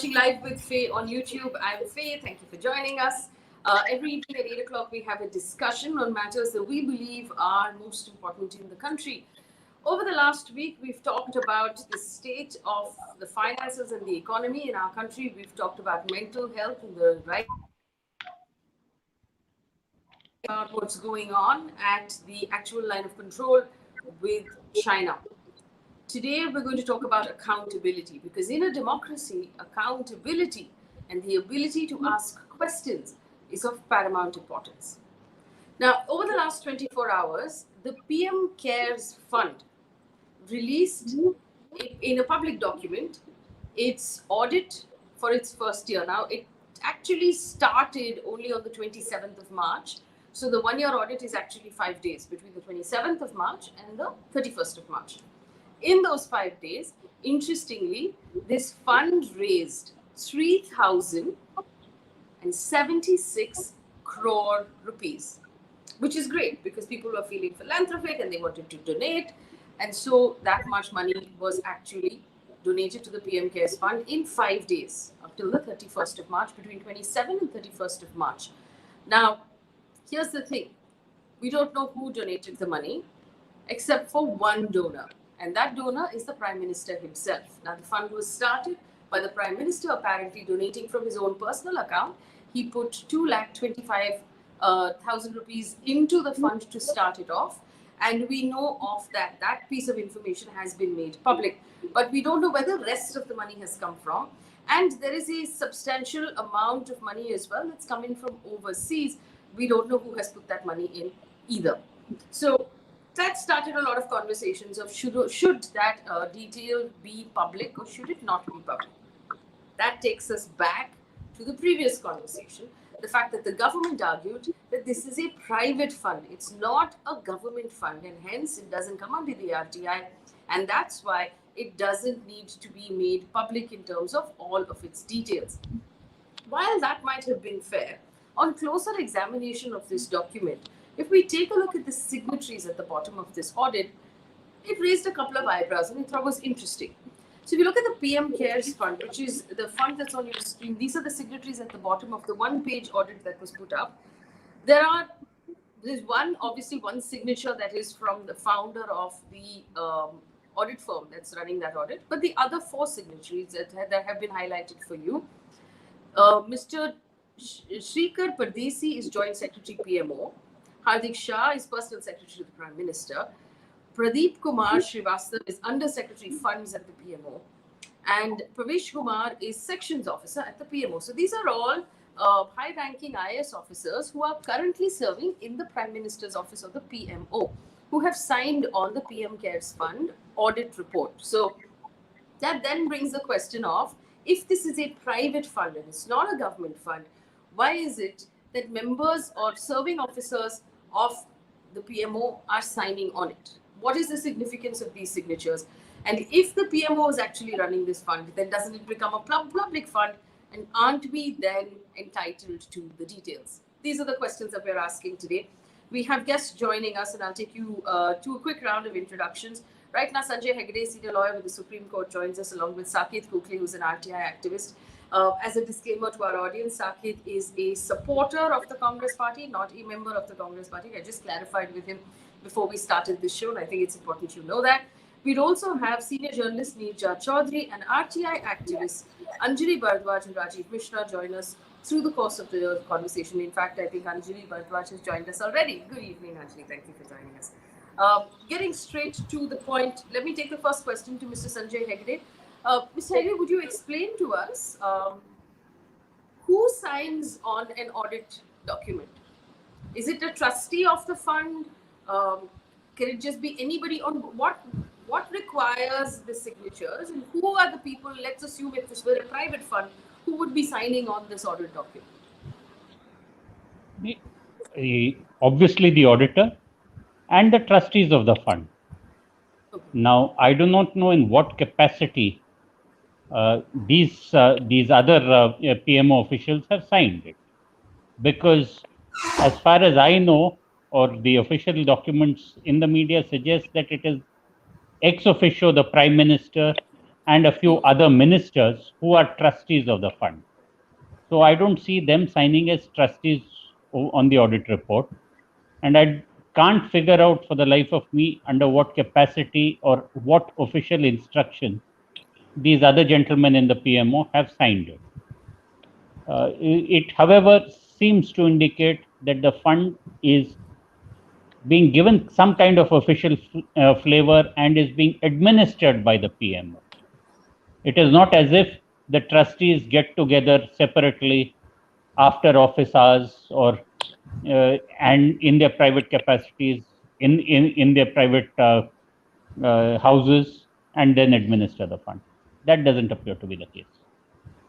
watching live with Faye on YouTube. I'm Faye. Thank you for joining us. Every evening at 8 o'clock, we have a discussion on matters that we believe are most important in the country. Over the last week, we've talked about the state of the finances and the economy in our country. We've talked about mental health and the right about what's going on at the actual line of control with China. Today, we're going to talk about accountability, because in a democracy, accountability and the ability to ask questions is of paramount importance. Now, over the last 24 hours, the PM Cares Fund released in a public document its audit for its first year. Now, it actually started only on the 27th of March. So the one-year audit is actually 5 days, between the 27th of March and the 31st of March. In those 5 days, interestingly, this fund raised 3,076 crore rupees, which is great because people were feeling philanthropic and they wanted to donate. And so that much money was actually donated to the PM Cares Fund in 5 days, up till the 31st of March, between 27th and 31st of March. Now, here's the thing. We don't know who donated the money, except for one donor. And that donor is the Prime Minister himself. Now, the fund was started by the Prime Minister apparently donating from his own personal account. He put 2,25,000 rupees into the fund to start it off. And we know of that. That piece of information has been made public. But we don't know where the rest of the money has come from. And there is a substantial amount of money as well that's coming from overseas. We don't know who has put that money in either. So that started a lot of conversations of should that detail be public or should it not be public. That takes us back to the previous conversation, the fact that the government argued that this is a private fund. It's not a government fund, and hence it doesn't come under the RTI, and that's why it doesn't need to be made public in terms of all of its details. While that might have been fair, on closer examination of this document, if we take a look at the signatories at the bottom of this audit, it raised a couple of eyebrows and I thought it was interesting. So if you look at the PM Cares Fund, which is the fund that's on your screen, these are the signatories at the bottom of the one-page audit that was put up. There's obviously one signature that is from the founder of the audit firm that's running that audit, but the other four signatories that have been highlighted for you, Mr. Shrikar Pardesi is Joint Secretary PMO. Hardik Shah is Personal Secretary to the Prime Minister. Pradeep Kumar Srivastava is Under Secretary Funds at the PMO. And Pravesh Kumar is Sections Officer at the PMO. So these are all high-ranking IAS officers who are currently serving in the Prime Minister's Office of the PMO, who have signed on the PM Cares Fund audit report. So that then brings the question of, if this is a private fund and it's not a government fund, why is it that members or serving officers of the PMO are signing on it? What is the significance of these signatures? And if the PMO is actually running this fund, then doesn't it become a public fund? And aren't we then entitled to the details? These are the questions that we're asking today. We have guests joining us, and I'll take you to a quick round of introductions. Right now, Sanjay Hegde, senior lawyer with the Supreme Court, joins us along with Saket, who's an RTI activist. As a disclaimer to our audience, Saket is a supporter of the Congress Party, not a member of the Congress Party. I just clarified with him before we started this show, and I think it's important you know that. We'd also have senior journalist Neerja Chowdhury and RTI activists Anjali, Bharadwaj and Rajeev Mishra join us through the course of the conversation. In fact, I think Anjali Bharadwaj has joined us already. Good evening, Anjali. Thank you for joining us. Getting straight to the point, let me take the first question to Mr. Sanjay Hegde. Mr. Hegde, would you explain to us who signs on an audit document? Is it a trustee of the fund? Can it just be anybody? On what requires the signatures, and who are the people, let's assume if this were a private fund, who would be signing on this audit document? Obviously the auditor and the trustees of the fund. Okay. Now, I do not know in what capacity these other PMO officials have signed it, because as far as I know, or the official documents in the media suggest that it is ex officio the Prime Minister and a few other ministers who are trustees of the fund. So I don't see them signing as trustees on the audit report. And I can't figure out for the life of me under what capacity or what official instruction these other gentlemen in the PMO have signed it. It, however, seems to indicate that the fund is being given some kind of official flavor and is being administered by the PMO. It is not as if the trustees get together separately after office hours or and in their private capacities, in their private houses, and then administer the fund. That doesn't appear to be the case.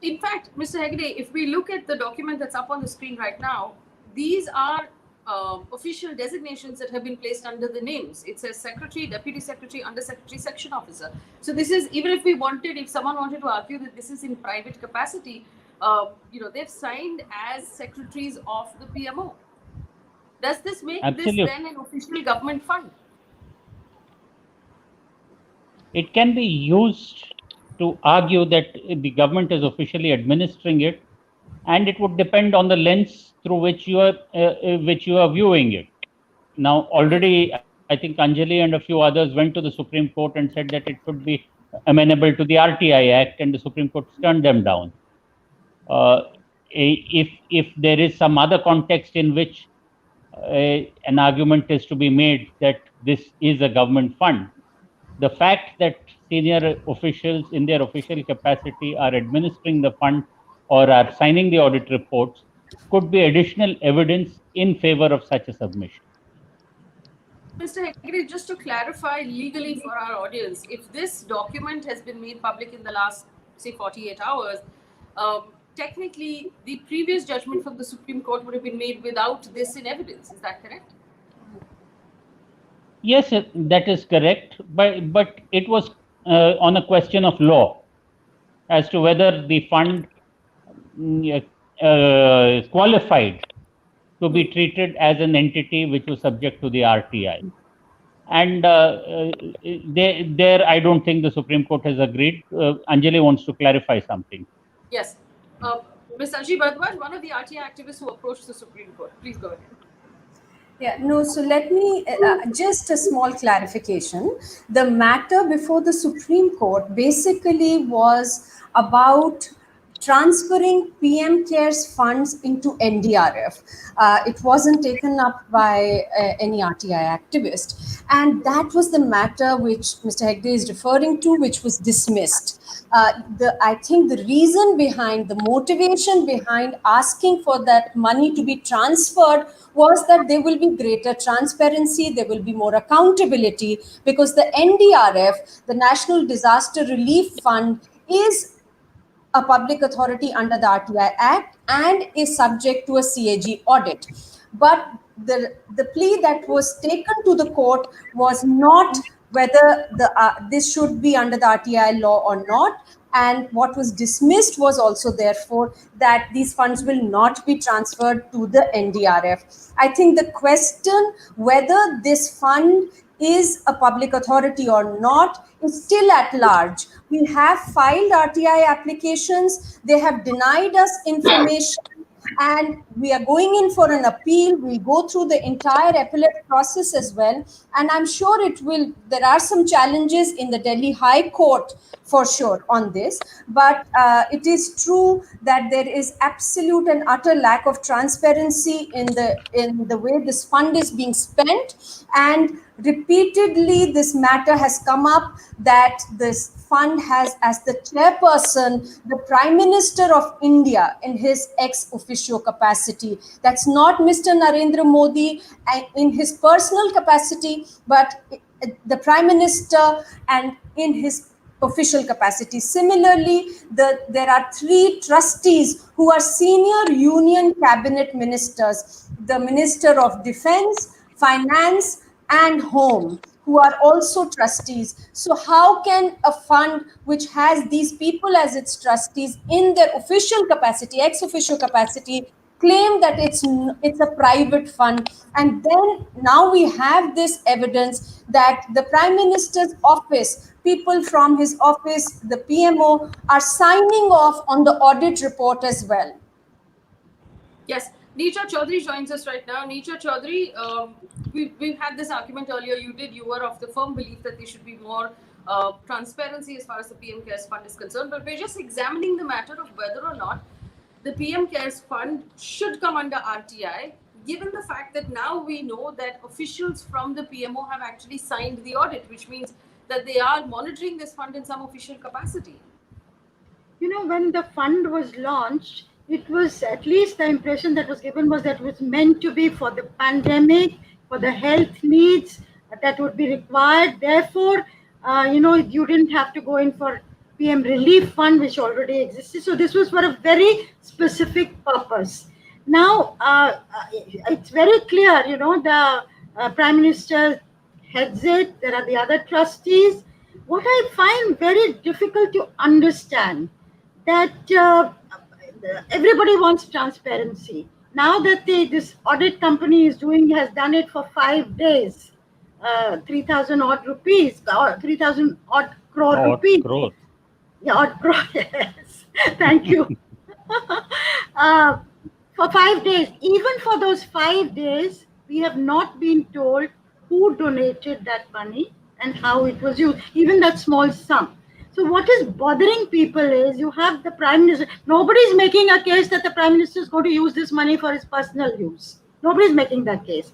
In fact, Mr. Hegde, if we look at the document that's up on the screen right now, these are official designations that have been placed under the names. It says secretary, deputy secretary, under secretary, section officer. So this is, even if we wanted, if someone wanted to argue that this is in private capacity, they've signed as secretaries of the PMO. Does this make Absolutely. this then an official government fund? It can be used to argue that the government is officially administering it, and it would depend on the lens through which you are viewing it. Now, already, I think Anjali and a few others went to the Supreme Court and said that it should be amenable to the RTI Act, and the Supreme Court turned them down. If there is some other context in which an argument is to be made that this is a government fund, the fact that senior officials in their official capacity are administering the fund or are signing the audit reports could be additional evidence in favor of such a submission. Mr. Hegde, just to clarify legally for our audience, if this document has been made public in the last, say, 48 hours, technically the previous judgment from the Supreme Court would have been made without this in evidence. Is that correct? Yes, that is correct. But it was on a question of law as to whether the fund qualified to be treated as an entity which was subject to the RTI. And there, I don't think the Supreme Court has agreed. Anjali wants to clarify something. Yes. Ms. Anjali Bharadwaj, one of the RTI activists who approached the Supreme Court. Please go ahead. Yeah, no, so let me, just a small clarification. The matter before the Supreme Court basically was about transferring PM CARES funds into NDRF. It wasn't taken up by any RTI activist. And that was the matter which Mr. Hegde is referring to, which was dismissed. I think the reason behind, the motivation behind asking for that money to be transferred was that there will be greater transparency, there will be more accountability, because the NDRF, the National Disaster Relief Fund, is a public authority under the RTI Act and is subject to a CAG audit. But the plea that was taken to the court was not whether this should be under the RTI law or not. And what was dismissed was also therefore that these funds will not be transferred to the NDRF. I think the question whether this fund is a public authority or not is still at large. We have filed RTI applications. They have denied us information, and we are going in for an appeal. We'll go through the entire appellate process as well. And I'm sure there are some challenges in the Delhi High Court for sure on this. But it is true that there is absolute and utter lack of transparency in the way this fund is being spent. And repeatedly, this matter has come up that this fund has as the chairperson the Prime Minister of India in his ex officio capacity. That's not Mr. Narendra Modi in his personal capacity, but the Prime Minister and in his official capacity. Similarly, there are 3 trustees who are senior union cabinet ministers, the Minister of Defense, Finance, and Home, who are also trustees. So how can a fund which has these people as its trustees in their official capacity, ex officio capacity, claim that it's a private fund? And then now we have this evidence that the Prime Minister's office people from his office, the PMO, are signing off on the audit report as well. Yes, Neerja Chowdhury joins us right now. Neerja Chowdhury, we've had this argument earlier. You were of the firm belief that there should be more transparency as far as the PM Cares Fund is concerned. But we're just examining the matter of whether or not the PM Cares Fund should come under RTI, given the fact that now we know that officials from the PMO have actually signed the audit, which means that they are monitoring this fund in some official capacity. You know, when the fund was launched, it was, at least the impression that was given was that it was meant to be for the pandemic, for the health needs that would be required. Therefore, you didn't have to go in for PM Relief Fund, which already existed. So this was for a very specific purpose. Now, it's very clear, the Prime Minister heads it. There are the other trustees. What I find very difficult to understand, that everybody wants transparency. Now that this audit company has done it for 5 days, 3,000 odd rupees, or 3,000 odd crore rupees. Crore. Yeah, odd crore, yes. Thank you. For 5 days, even for those 5 days, we have not been told who donated that money and how it was used, even that small sum. So what is bothering people is, you have the Prime Minister. Nobody's making a case that the Prime Minister is going to use this money for his personal use. Nobody's making that case.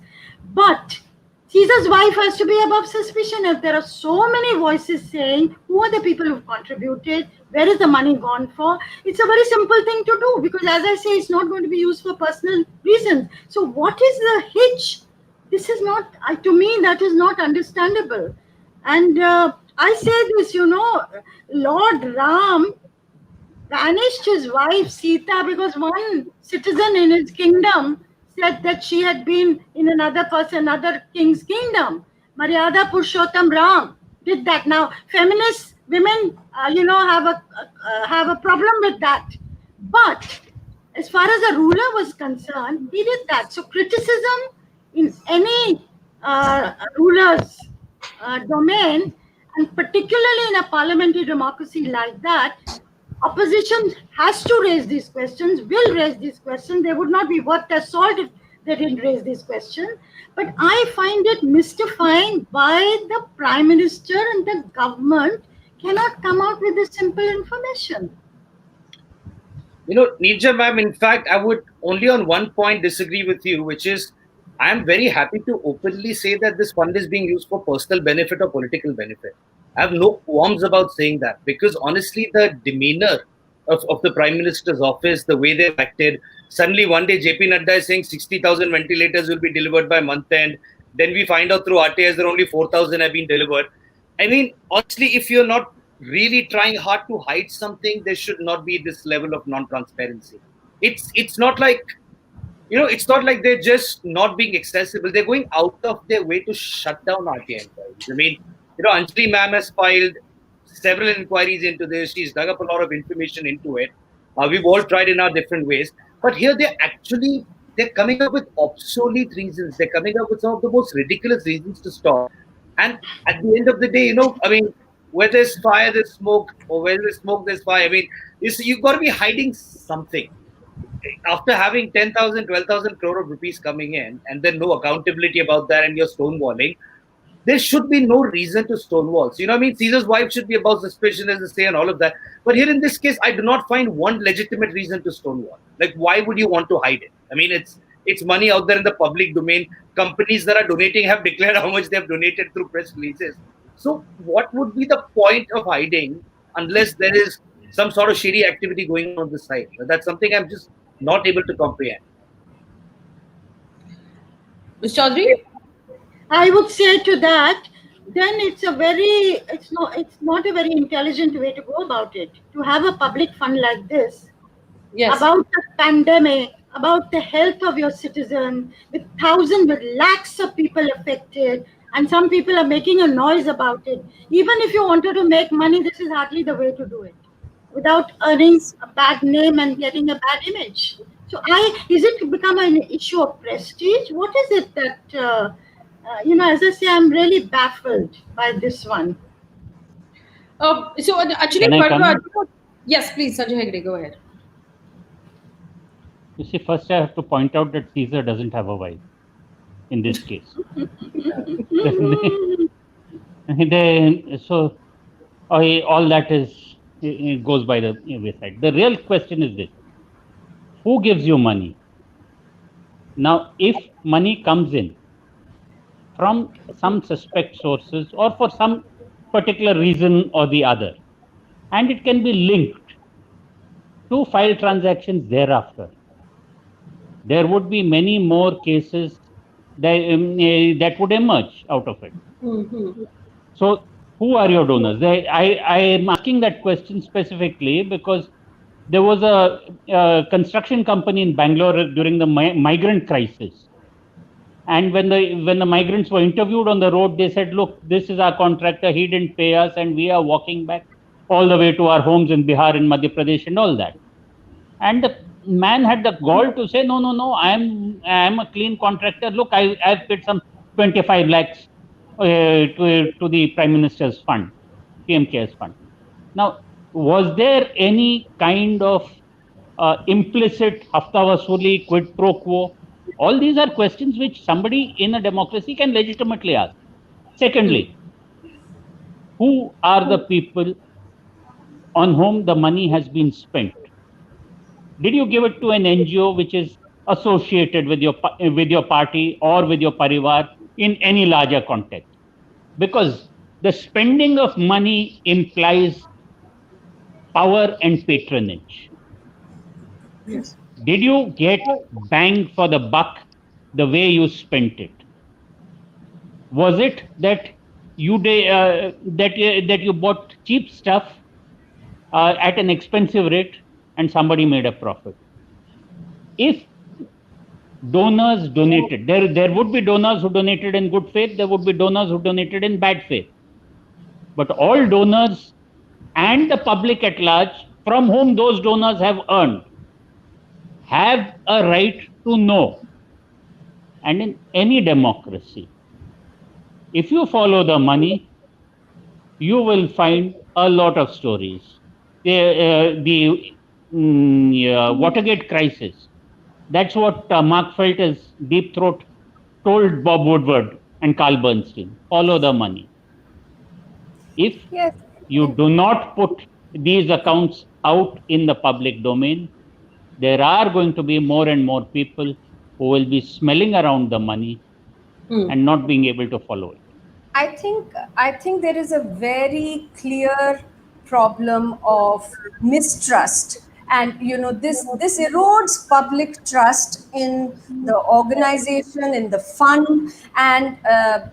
But Caesar's wife has to be above suspicion. If there are so many voices saying, who are the people who've contributed? Where is the money gone for? It's a very simple thing to do, because as I say, it's not going to be used for personal reasons. So what is the hitch? This is not, to me, that is not understandable. And I say this, Lord Ram banished his wife Sita because one citizen in his kingdom said that she had been in another king's kingdom. Maryada Purushottam Ram did that. Now, feminist women, have a problem with that. But as far as the ruler was concerned, he did that. So criticism in any ruler's domain, and particularly in a parliamentary democracy like that, opposition has to raise these questions, will raise these questions. They would not be worth their salt if they didn't raise these questions. But I find it mystifying why the Prime Minister and the government cannot come out with this simple information. Neerja ma'am, in fact, I would only on one point disagree with you, which is, I am very happy to openly say that this fund is being used for personal benefit or political benefit. I have no qualms about saying that, because honestly, the demeanor of the Prime Minister's office, the way they've acted, suddenly one day JP Nadda is saying 60,000 ventilators will be delivered by month end. Then we find out through RTIs that only 4,000 have been delivered. I mean, honestly, if you're not really trying hard to hide something, there should not be this level of non-transparency. It's not like, it's not like they're just not being accessible. They're going out of their way to shut down RTI inquiries. I mean, Anjali ma'am has filed several inquiries into this. She's dug up a lot of information into it. We've all tried in our different ways. But here they're coming up with obsolete reasons. They're coming up with some of the most ridiculous reasons to stop. And at the end of the day, where there's fire, there's smoke, or where there's smoke, there's fire. I mean, you've got to be hiding something. After having 10,000, 12,000 crore of rupees coming in, and then no accountability about that, and you're stonewalling, there should be no reason to stonewall. So, Caesar's wife should be above suspicion, as they say, and all of that. But here in this case, I do not find one legitimate reason to stonewall. Like, why would you want to hide it? I mean, it's money out there in the public domain. Companies that are donating have declared how much they've donated through press releases. So what would be the point of hiding unless there is some sort of shady activity going on the side? That's something I'm just not able to comprehend. Ms. Chowdhury? I would say to that, then it's not a very intelligent way to go about it. To have a public fund like this, Yes. about the pandemic, about the health of your citizen, with lakhs of people affected, and some people are making a noise about it. Even if you wanted to make money, this is hardly the way to do it, without earning a bad name and getting a bad image. So is it become an issue of prestige? What is it that, as I say, I'm really baffled by this one. So actually, Can I Bharadwaj, comment? yes, please, Sanjay Hegde, go ahead. You see, first I have to point out that Caesar doesn't have a wife in this case. So all that is it goes by the wayside. The real question is this: who gives you money? Now, if money comes in from some suspect sources or for some particular reason or the other, and it can be linked to file transactions thereafter, there would be many more cases that would emerge out of it. So, who are your donors? I am asking that question specifically because there was a construction company in Bangalore during the migrant crisis. And when the migrants were interviewed on the road, they said, "Look, this is our contractor. He didn't pay us, and we are walking back all the way to our homes in Bihar and Madhya Pradesh and all that." And the man had the gall to say, "No, no, no. I am a clean contractor. Look, I've paid some 25 lakhs to the Prime Minister's fund, PM Cares fund." Now, was there any kind of implicit hafta vasuli, quid pro quo? All these are questions which somebody in a democracy can legitimately ask. Secondly, who are the people on whom the money has been spent? Did you give it to an NGO which is associated with your party or with your parivar in any larger context? Because the spending of money implies power and patronage. Yes. Did you get bang for the buck the way you spent it? Was it that that you bought cheap stuff at an expensive rate and somebody made a profit? If donors donated, there would be donors who donated in good faith, there would be donors who donated in bad faith. But all donors and the public at large, from whom those donors have earned, have a right to know. And in any democracy, if you follow the money, you will find a lot of stories. The Watergate crisis, that's what Mark Felter's Deep Throat told Bob Woodward and Carl Bernstein: follow the money. If Yes. you do not put these accounts out in the public domain, there are going to be more and more people who will be smelling around the money and not being able to follow it. I think there is a very clear problem of mistrust, and this erodes public trust in the organization, in the fund, and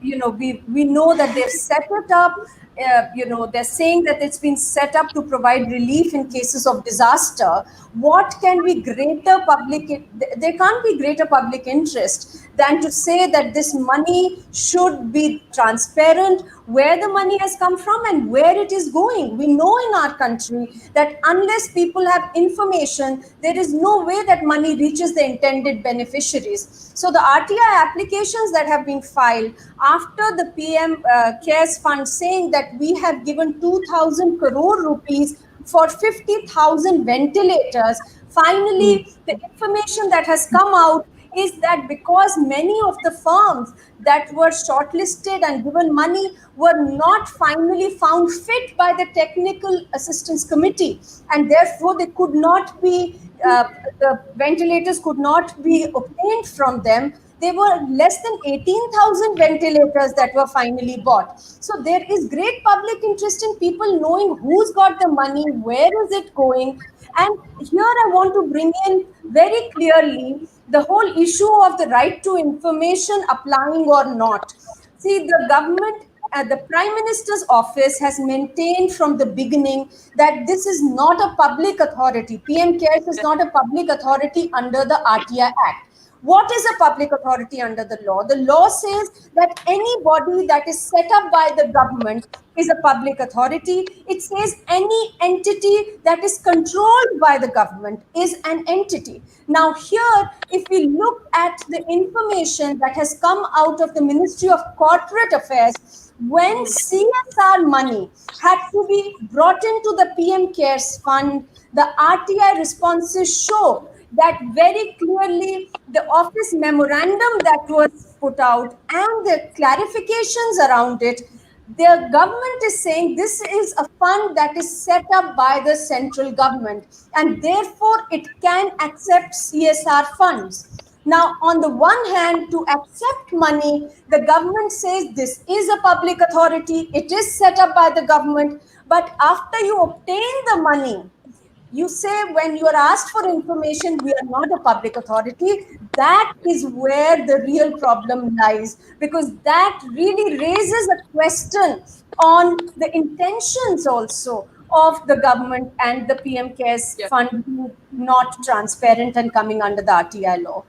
we know that they've set it up. They're saying that it's been set up to provide relief in cases of disaster. What can be greater public? There can't be greater public interest than to say that this money should be transparent, where the money has come from and where it is going. We know in our country that unless people have information, there is no way that money reaches the intended beneficiaries. So the RTI applications that have been filed after the PM Cares Fund saying that we have given 2,000 crore rupees for 50,000 ventilators, finally the information that has come out is that because many of the firms that were shortlisted and given money were not finally found fit by the technical assistance committee, and therefore they could not be, the ventilators could not be obtained from them. There were less than 18,000 ventilators that were finally bought. So there is great public interest in people knowing who's got the money, where is it going. And here I want to bring in very clearly the whole issue of the right to information applying or not. See, the government, the Prime Minister's office has maintained from the beginning that this is not a public authority. PM Cares is not a public authority under the RTI Act. What is a public authority under the law? The law says that any body that is set up by the government is a public authority. It says any entity that is controlled by the government is an entity. Now here, if we look at the information that has come out of the Ministry of Corporate Affairs, when CSR money had to be brought into the PM Cares Fund, the RTI responses show that very clearly the office memorandum that was put out and the clarifications around it, the government is saying this is a fund that is set up by the central government and therefore it can accept CSR funds. Now, on the one hand, to accept money, the government says this is a public authority, it is set up by the government, but after you obtain the money, you say when you are asked for information, we are not a public authority. That is where the real problem lies, because that really raises a question on the intentions also of the government and the PM Cares Fund not transparent and coming under the RTI law.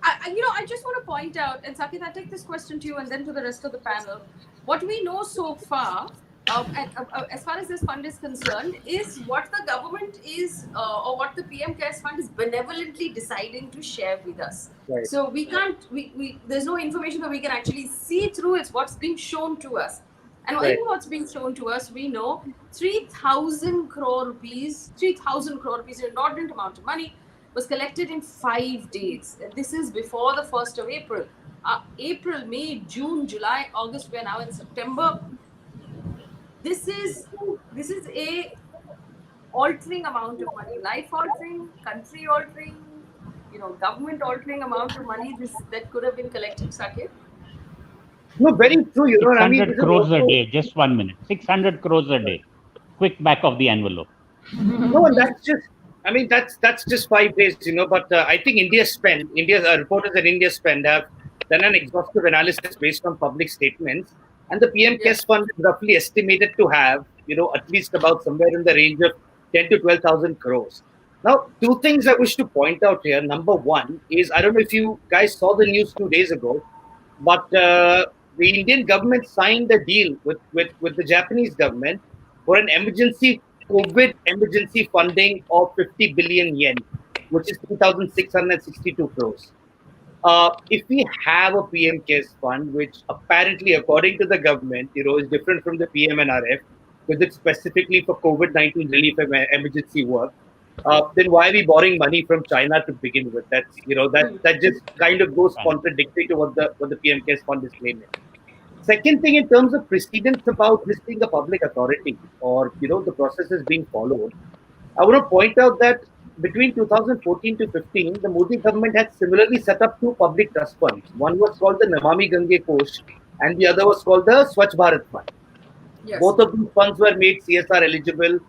I just want to point out, and Saket, I'll take this question to you and then to the rest of the panel. What we know so far, as far as this fund is concerned, is what the government is, or what the PM Cares Fund is benevolently deciding to share with us. Right. So we can't, there's no information that we can actually see through. It's what's being shown to us. And in what's being shown to us, we know 3,000 crore rupees, an inordinate amount of money, was collected in 5 days. This is before the 1st of April. April, May, June, July, August, we're now in September. This is a altering amount of money, life altering, country altering, government altering amount of money that could have been collected, Saket. No, very true. 600 crores a day, just 1 minute. 600 crores a day. Quick back of the envelope. No, that's just 5 days, but I think India's reporters at India Spend have done an exhaustive analysis based on public statements. And the PM Cares Fund is roughly estimated to have, at least about somewhere in the range of 10 to 12,000 crores. Now, two things I wish to point out here. Number one is, I don't know if you guys saw the news 2 days ago, but the Indian government signed a deal with the Japanese government for an COVID emergency funding of 50 billion yen, which is 3,662 crores. If we have a PM Cares Fund, which apparently, according to the government, is different from the PMNRF, because it's specifically for COVID-19 relief and emergency work, then why are we borrowing money from China to begin with? That's that just kind of goes contradictory to what the PM Cares Fund is claiming. Second thing, in terms of precedence about this being a public authority or the process is being followed, I want to point out that between 2014 to 15, the Modi government had similarly set up 2 public trust funds. One was called the Namami Gange Kosh and the other was called the Swachh Bharat Fund. Yes. Both of these funds were made CSR eligible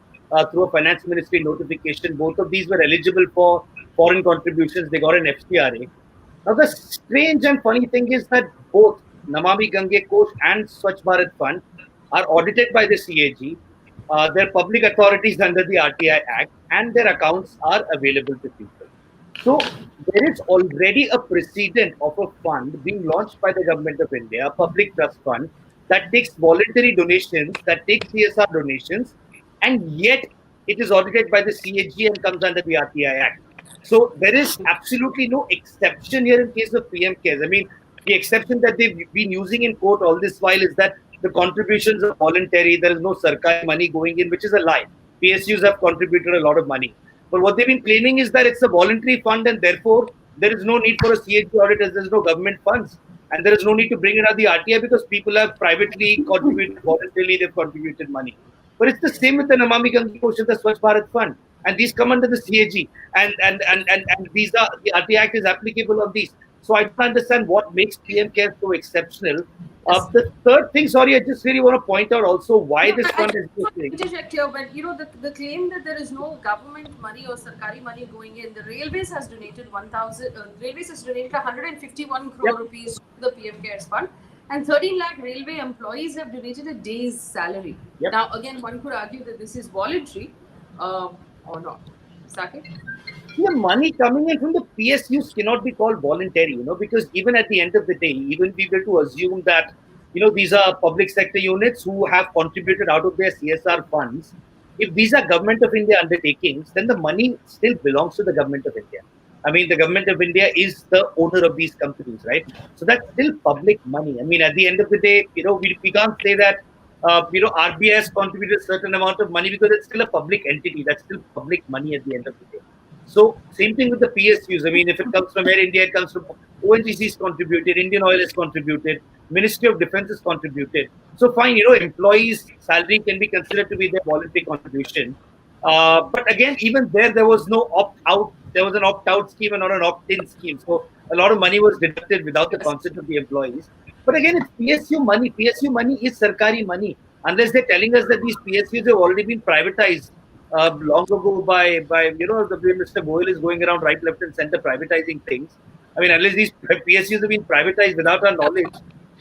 through a finance ministry notification. Both of these were eligible for foreign contributions. They got an FCRA. Now, the strange and funny thing is that both Namami Gange Kosh and Swachh Bharat Fund are audited by the CAG. They're public authorities under the RTI Act and their accounts are available to people. So there is already a precedent of a fund being launched by the government of India, a public trust fund that takes voluntary donations, that takes CSR donations, and yet it is audited by the CAG and comes under the RTI Act. So there is absolutely no exception here in case of PM Cares. I mean, the exception that they've been using in court all this while is that the contributions are voluntary. There is no Sarkari money going in, which is a lie. PSUs have contributed a lot of money. But what they've been claiming is that it's a voluntary fund and therefore there is no need for a CAG audit as there's no government funds. And there is no need to bring it under the RTI because people have privately contributed, voluntarily they've contributed money. But it's the same with the Namami Gange Kosh and the Swachh Bharat Fund. And these come under the CAG. And these are, the RTI Act is applicable on these. So I don't understand what makes PM Care so exceptional. The third thing, sorry, I just really want to point out also why this fund is existing. But the claim that there is no government money or Sarkari money going in, the Railways has donated 151 crore rupees to the PM Cares Fund, and 13 lakh railway employees have donated a day's salary. Yep. Now, again, one could argue that this is voluntary or not. Saket? the money coming in from the PSUs cannot be called voluntary, because even at the end of the day, even we were to assume that, these are public sector units who have contributed out of their CSR funds. If these are government of India undertakings, then the money still belongs to the government of India. I mean, the government of India is the owner of these companies, right? So that's still public money. I mean, at the end of the day, we can't say that, RBI has contributed a certain amount of money because it's still a public entity. That's still public money at the end of the day. So same thing with the PSUs. I mean, if it comes from Air India, it comes from ONGC's contributed, Indian Oil has contributed, Ministry of Defense has contributed. So fine, employees' salary can be considered to be their voluntary contribution. But again, even there was no opt-out. There was an opt-out scheme and not an opt-in scheme. So a lot of money was deducted without the consent of the employees. But again, it's PSU money. PSU money is Sarkari money. Unless they're telling us that these PSUs have already been privatized long ago by the way Mr. Gokhale is going around right, left, and center privatizing things. I mean, unless these PSUs have been privatized without our knowledge,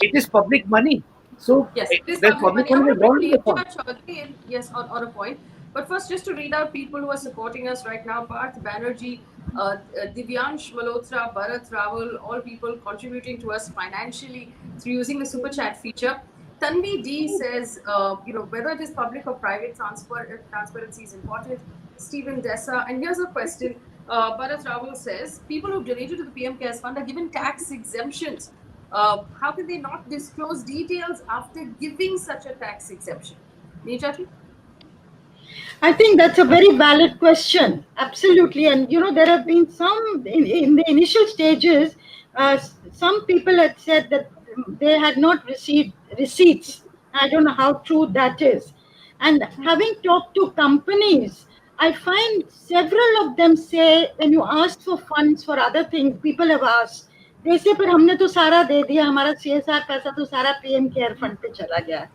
it is public money. So yes, there's public money involved in the fund. Chowdhury, yes, on a point. But first, just to read out people who are supporting us right now: Parth Banerjee, Divyansh Malhotra, Bharat Rawal, all people contributing to us financially through using the super chat feature. Tanvi D says, whether it is public or private transparency is important. Stephen Dessa, and here's a question. Bharat Rawal says, people who donated to the PM Cares Fund are given tax exemptions. How can they not disclose details after giving such a tax exemption? Neerja? I think that's a very valid question. Absolutely. And, there have been some, in the initial stages, some people had said that they had not received receipts. I don't know how true that is. And having talked to companies, I find several of them say, when you ask for funds for other things, people have asked, they say, पर हमने तो सारा दे दिया, हमारा CSR पैसा तो सारा PM Care Fund पे चला गया.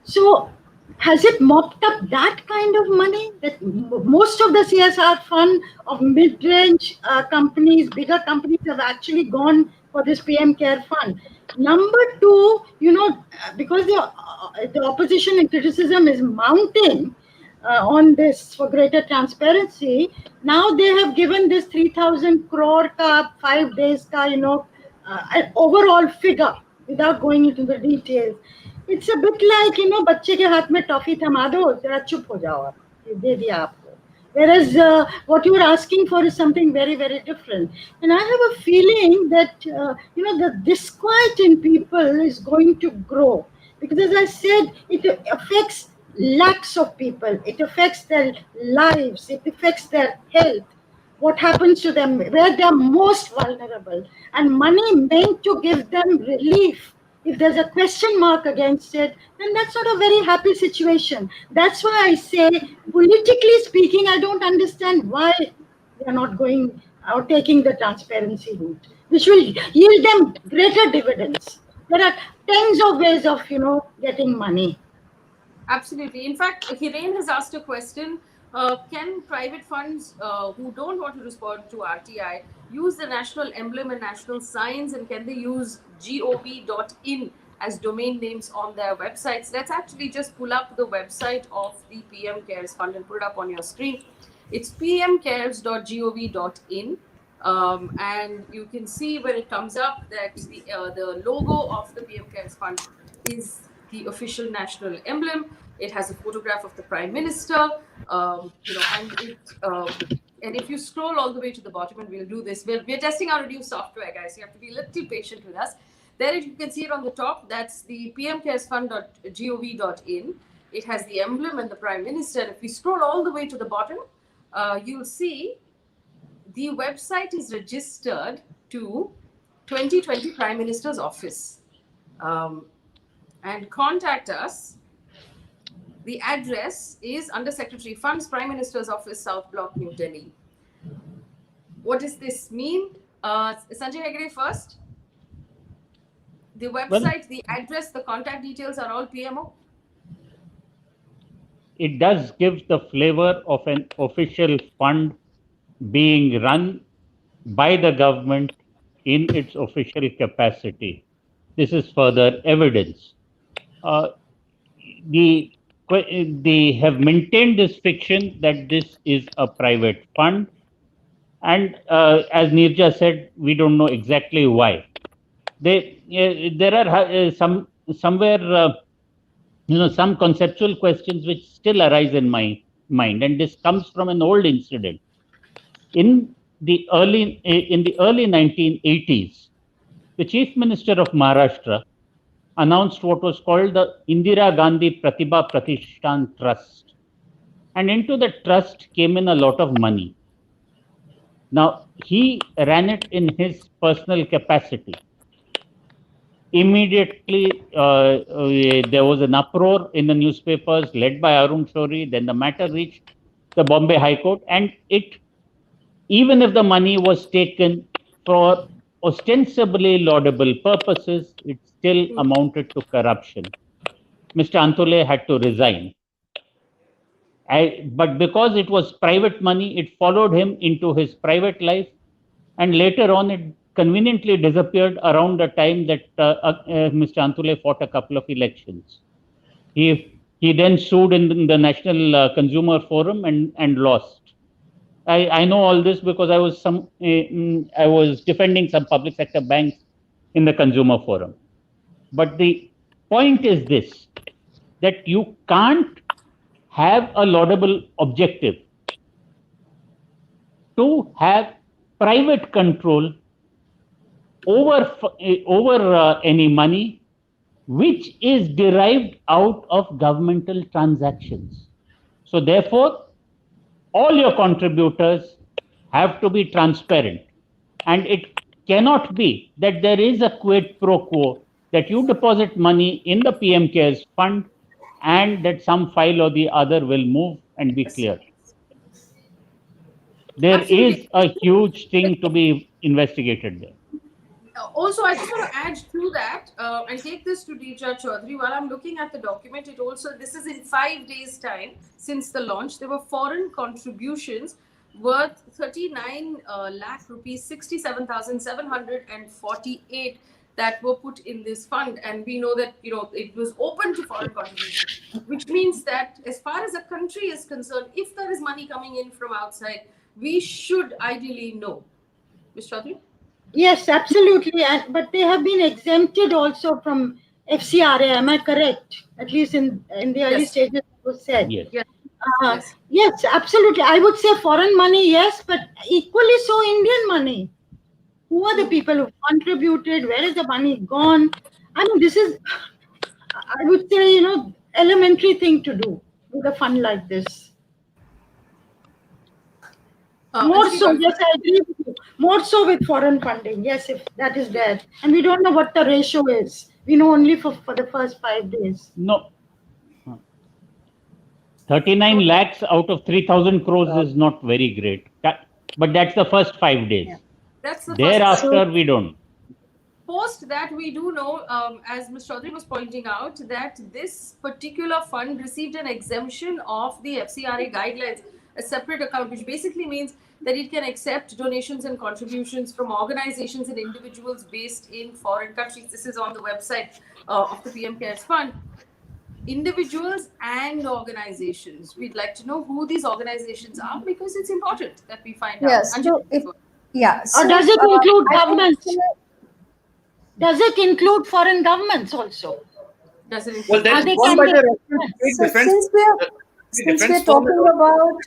So, has it mopped up that kind of money that most of the CSR fund of mid-range companies, bigger companies have actually gone for this PM Care Fund? Number two, because the opposition and criticism is mounting on this for greater transparency, now they have given this 3,000 crore ka 5 days ka, an overall figure without going into the details. It's a bit like, बच्चे के हाथ में toffee थमा दो, जरा चुप हो जाओ आप, दे दिया आपको. Whereas what you are asking for is something very, very different. And I have a feeling that, the disquiet in people is going to grow. Because as I said, it affects lakhs of people. It affects their lives. It affects their health. What happens to them, where they are most vulnerable. And money meant to give them relief. If there's a question mark against it, then that's not a very happy situation. That's why I say, politically speaking, I don't understand why they are not going or taking the transparency route, which will yield them greater dividends. There are tens of ways of, getting money. Absolutely. In fact, Hiren has asked a question. Can private funds who don't want to respond to RTI use the national emblem and national signs, and can they use gov.in as domain names on their websites? Let's actually just pull up the website of the PM Cares Fund and put it up on your screen. It's pmcares.gov.in. And you can see when it comes up that the logo of the PM Cares Fund is the official national emblem. It has a photograph of the Prime Minister, and if you scroll all the way to the bottom, and we'll do this, we're testing out a new software, guys. You have to be a little patient with us. There you can see it on the top. That's the pmcaresfund.gov.in. It has the emblem and the Prime Minister. And if we scroll all the way to the bottom, you'll see the website is registered to 2020 Prime Minister's office. And contact us. The address is Under Secretary Funds, Prime Minister's Office, South Block, New Delhi. What does this mean? Sanjay Hegde first. The website, the address, the contact details are all PMO? It does give the flavor of an official fund being run by the government in its official capacity. This is further evidence. They have maintained this fiction that this is a private fund, And as Neerja said, we don't know exactly why. There are somewhere some conceptual questions which still arise in my mind, and this comes from an old incident. In the early 1980s, the Chief Minister of Maharashtra announced what was called the Indira Gandhi Pratibha Pratishthan Trust, and into the trust came in a lot of money. Now, he ran it in his personal capacity. Immediately, there was an uproar in the newspapers led by Arun Shourie. Then the matter reached the Bombay High Court, and even if the money was taken for ostensibly laudable purposes, it still amounted to corruption. Mr. Antole had to resign. But because it was private money, it followed him into his private life, and later on it conveniently disappeared around the time that Mr. Antole fought a couple of elections. He then sued in the National Consumer Forum and lost. I know all this because I was defending some public sector banks in the Consumer Forum. But the point is this, that you can't have a laudable objective to have private control over any money which is derived out of governmental transactions. So therefore, all your contributors have to be transparent, and it cannot be that there is a quid pro quo, that you deposit money in the PM Cares fund and that some file or the other will move and be clear. There is a huge thing to be investigated there. Also, I just want to add to that and take this to Neerja Chowdhury. While I'm looking at the document, this is in 5 days' time since the launch. There were foreign contributions worth 39 lakh rupees, 67,748 that were put in this fund, and we know that it was open to foreign contributions, which means that as far as a country is concerned, if there is money coming in from outside, we should ideally know. Ms. Chowdhury? Yes, absolutely. But they have been exempted also from FCRA. Am I correct? At least in the early stages, it was said. Yes. Yes, absolutely. I would say foreign money, yes, but equally so Indian money. Who are the people who contributed? Where is the money gone? I mean, this is, I would say, elementary thing to do with a fund like this. More so, yes, I agree with you. More so with foreign funding, yes, if that is there. And we don't know what the ratio is. We know only for the first 5 days. No. 39 lakhs out of 3,000 crores is not very great. But that's the first 5 days. Yeah. That's the Thereafter, we don't. Post that, we do know, as Ms. Chowdhury was pointing out, that this particular fund received an exemption of the FCRA guidelines, a separate account, which basically means that it can accept donations and contributions from organizations and individuals based in foreign countries. This is on the website of the PM Cares Fund. Individuals and organizations. We'd like to know who these organizations are, because it's important that we find out. Yes. So or does it include governments? Does it include foreign governments also? Does it include? Well, there is one by the since we're talking about...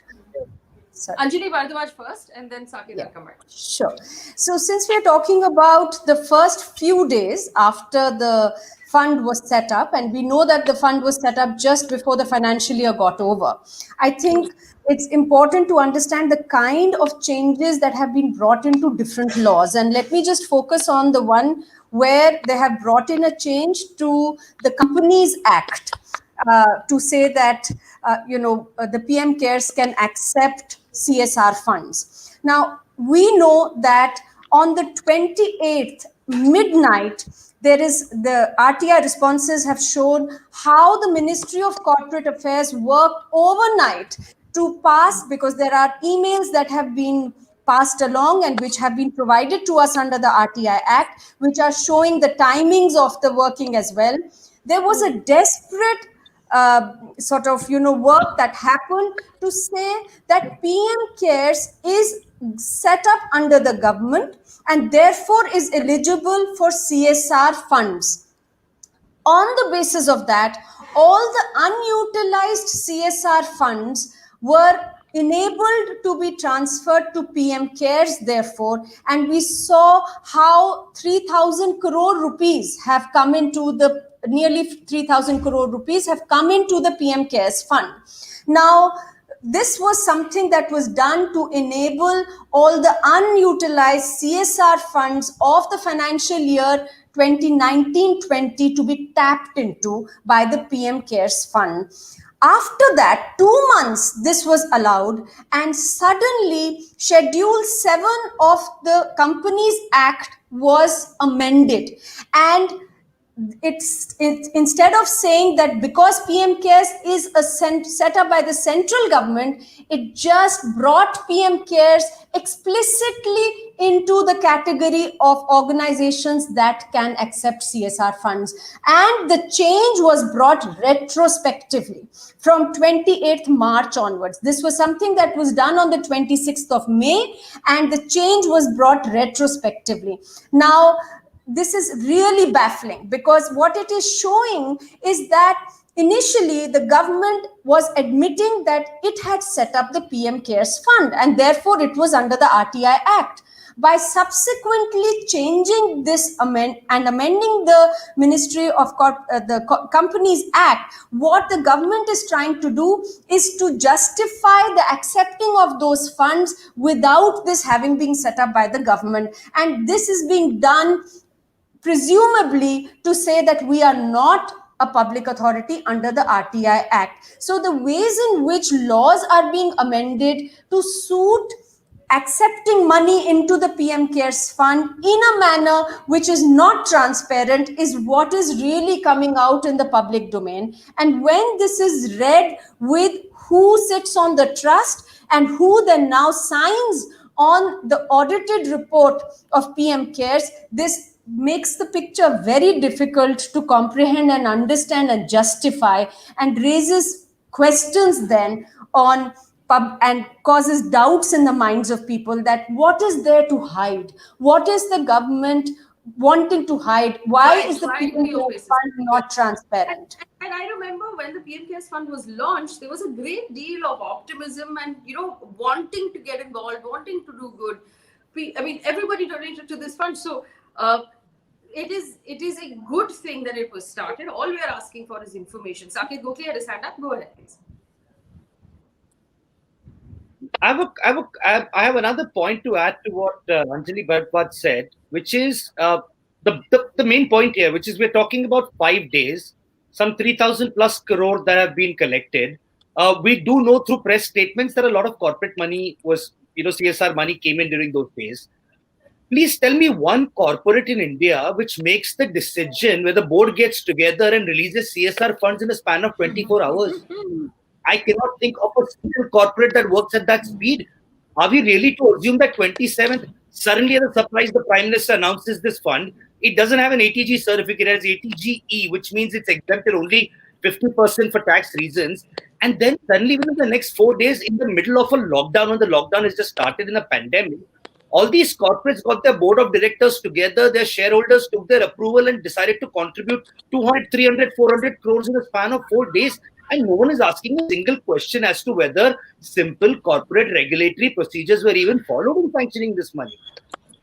Anjali, Bharadwaj first, and then Saket will come back. Sure. So since we're talking about the first few days after the fund was set up, and we know that the fund was set up just before the financial year got over, I think it's important to understand the kind of changes that have been brought into different laws. And let me just focus on the one where they have brought in a change to the Companies Act to say that, the PM Cares can accept CSR funds. Now, we know that on the 28th midnight, the RTI responses have shown how the Ministry of Corporate Affairs worked overnight to pass, because there are emails that have been passed along and which have been provided to us under the RTI Act, which are showing the timings of the working as well. There was a desperate work that happened to say that PM Cares is set up under the government and therefore is eligible for CSR funds. On the basis of that, all the unutilized CSR funds were enabled to be transferred to PM Cares, therefore, and we saw how 3,000 crore rupees have come into the nearly 3,000 crore rupees have come into the PM Cares fund. Now, this was something that was done to enable all the unutilized CSR funds of the financial year 2019-20 to be tapped into by the PM Cares Fund. After that, 2 months this was allowed, and suddenly Schedule 7 of the Companies Act was amended, and it's instead of saying that because PM Cares is set up by the central government, it just brought PM Cares explicitly into the category of organizations that can accept CSR funds. And the change was brought retrospectively from 28th March onwards. This was something that was done on the 26th of May, and the change was brought retrospectively. Now, this is really baffling, because what it is showing is that initially the government was admitting that it had set up the PM Cares Fund and therefore it was under the RTI Act. By subsequently changing this and amending the Ministry of Companies Act, what the government is trying to do is to justify the accepting of those funds without this having been set up by the government. And this is being done presumably to say that we are not a public authority under the RTI Act. So the ways in which laws are being amended to suit accepting money into the PM Cares Fund in a manner which is not transparent is what is really coming out in the public domain. And when this is read with who sits on the trust and who then now signs on the audited report of PM Cares, this makes the picture very difficult to comprehend and understand and justify, and raises questions then on and causes doubts in the minds of people that what is there to hide? What is the government wanting to hide? Why is the PM Cares Fund not transparent? And I remember when the PM Cares Fund was launched, there was a great deal of optimism and, wanting to get involved, wanting to do good. I mean, everybody donated to this fund. So it is a good thing that it was started. All we are asking for is information. Saket, Gokhale had his hand up. Go ahead, please. I have another point to add to what Anjali Bharadwaj said, which is the main point here, which is we're talking about 5 days, some 3,000 plus crore that have been collected. We do know through press statements that a lot of corporate money was, CSR money came in during those days. Please tell me one corporate in India which makes the decision where the board gets together and releases CSR funds in a span of 24 hours. I cannot think of a single corporate that works at that speed. Are we really to assume that 27th, suddenly as a surprise, the Prime Minister announces this fund? It doesn't have an ATG certificate, it has ATGE, which means it's exempted only 50% for tax reasons. And then suddenly within the next 4 days, in the middle of a lockdown, when the lockdown has just started in a pandemic, all these corporates got their board of directors together, their shareholders took their approval and decided to contribute 200, 300, 400 crores in a span of 4 days. And no one is asking a single question as to whether simple corporate regulatory procedures were even followed in sanctioning this money.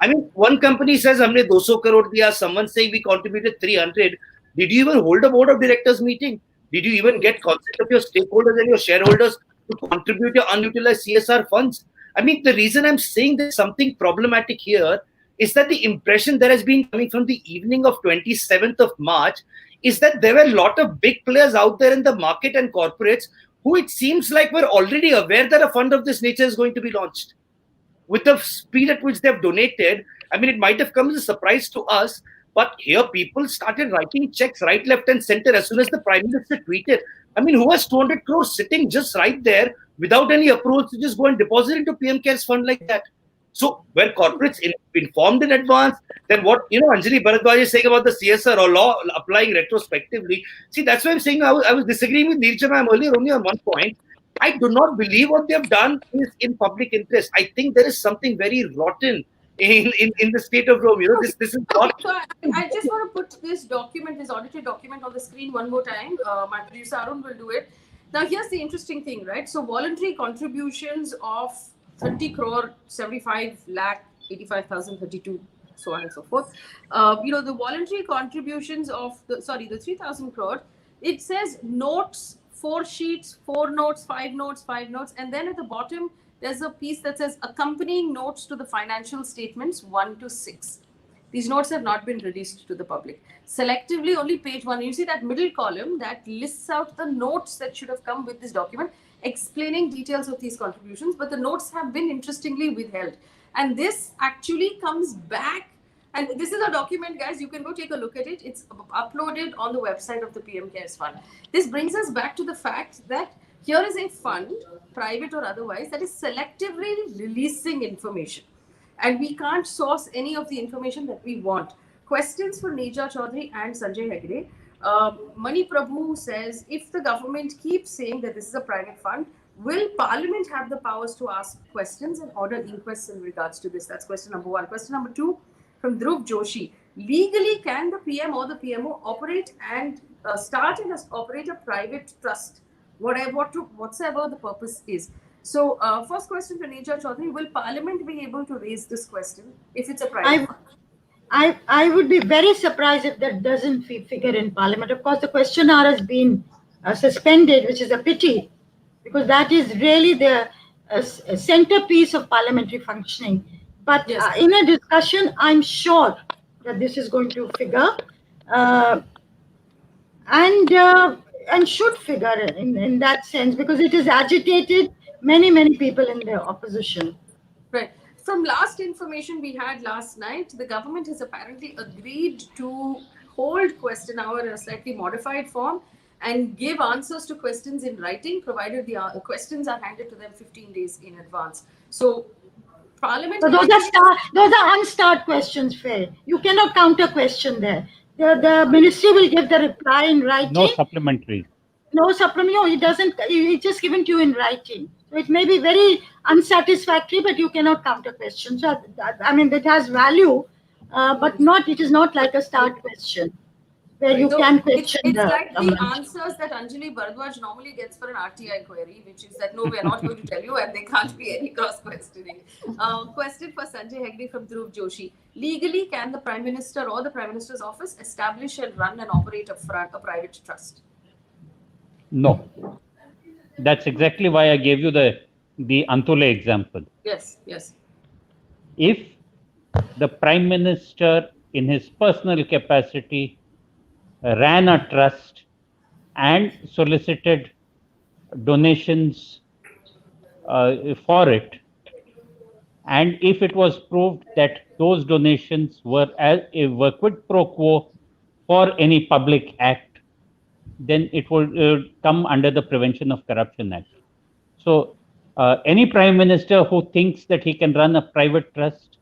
I mean, one company says, "Humne 200 crore diya," someone saying we contributed 300. Did you even hold a board of directors meeting? Did you even get consent of your stakeholders and your shareholders to contribute your unutilized CSR funds? I mean, the reason I'm saying there's something problematic here is that the impression that has been coming from the evening of 27th of March is that there were a lot of big players out there in the market and corporates who it seems like were already aware that a fund of this nature is going to be launched. With the speed at which they've donated, I mean, it might have come as a surprise to us, but here people started writing checks right, left and center as soon as the Prime Minister tweeted. I mean, who has 200 crores sitting just right there without any approvals to just go and deposit into PM Cares Fund like that? So when corporates informed in advance, then what, Anjali Bharadwaj is saying about the CSR or law applying retrospectively. See, that's why I'm saying I was disagreeing with Neerja ma'am earlier only on one point. I do not believe what they've done is in public interest. I think there is something very rotten in the state of Rome. This is Okay, not. so I just want to put this document, this audited document on the screen one more time. My producer Arun will do it. Now, here's the interesting thing, right? So, voluntary contributions of 30 crore, 75 lakh, 85,000, 32, so on and so forth. The voluntary contributions of the 3,000 crore, it says notes, 4 sheets, 4 notes, 5 notes, 5 notes, and then at the bottom, there's a piece that says accompanying notes to the financial statements 1 to 6. These notes have not been released to the public. Selectively, only page 1. You see that middle column that lists out the notes that should have come with this document explaining details of these contributions, but the notes have been interestingly withheld. And this actually comes back. And this is a document, guys. You can go take a look at it. It's uploaded on the website of the PM Cares Fund. This brings us back to the fact that here is a fund, private or otherwise, that is selectively releasing information. And we can't source any of the information that we want. Questions for Neerja Chowdhury and Sanjay Hegde. Mani Prabhu says, if the government keeps saying that this is a private fund, will Parliament have the powers to ask questions and order inquests in regards to this? That's question number 1. Question number 2 from Dhruv Joshi. Legally, can the PM or the PMO operate and start and operate a private trust, whatsoever the purpose is? So, first question for Neerja Chowdhury, will Parliament be able to raise this question if it's a private? I would be very surprised if that doesn't figure in Parliament. Of course, the question hour has been suspended, which is a pity, because that is really the centerpiece of parliamentary functioning. But Yes. In a discussion, I'm sure that this is going to figure and should figure in that sense, because it has agitated many people in the opposition. Right. From last information we had last night, the government has apparently agreed to hold question hour in a slightly modified form and give answers to questions in writing, provided the questions are handed to them 15 days in advance. So, Parliament. So those are unstart questions, Faye. You cannot counter question there. The ministry will give the reply in writing. No supplementaries. No supplement. No, it doesn't. It's just given to you in writing. So it may be very unsatisfactory, but you cannot counter question. So I mean, it has value, but not. It is not like a start question where you can question. It's like the answers that Anjali Bharadwaj normally gets for an RTI query, which is that no, we are not going to tell you, and there can't be any cross questioning. Question for Sanjay Hegde from Dhruv Joshi. Legally, can the Prime Minister or the Prime Minister's office establish and run and operate a private trust? No. That's exactly why I gave you the Antole example. Yes. If the Prime Minister, in his personal capacity, ran a trust and solicited donations for it, and if it was proved that those donations were quid pro quo for any public act, then it will come under the Prevention of Corruption Act. So any Prime Minister who thinks that he can run a private trust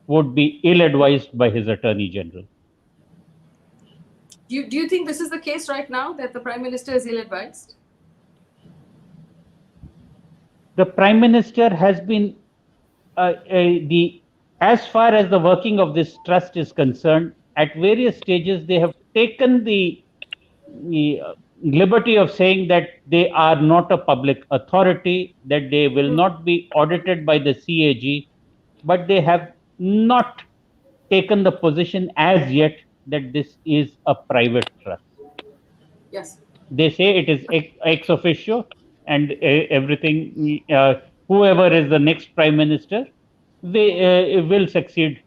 would be ill-advised by his Attorney General. Do you think this is the case right now, that the Prime Minister is ill-advised? The Prime Minister has been, as far as the working of this trust is concerned, at various stages they have taken the liberty of saying that they are not a public authority, that they will not be audited by the CAG, but they have not taken the position as yet that this is a private trust. Yes. They say it is ex officio, and everything, whoever is the next Prime Minister, they will succeed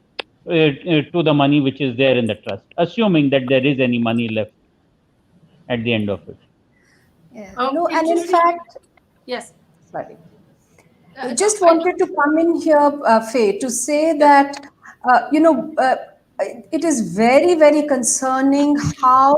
to the money which is there in the trust, assuming that there is any money left at the end of it. Yeah. No, and in fact, yes. Sorry. I just wanted to come in here, Faye, to say that, it is very, very concerning how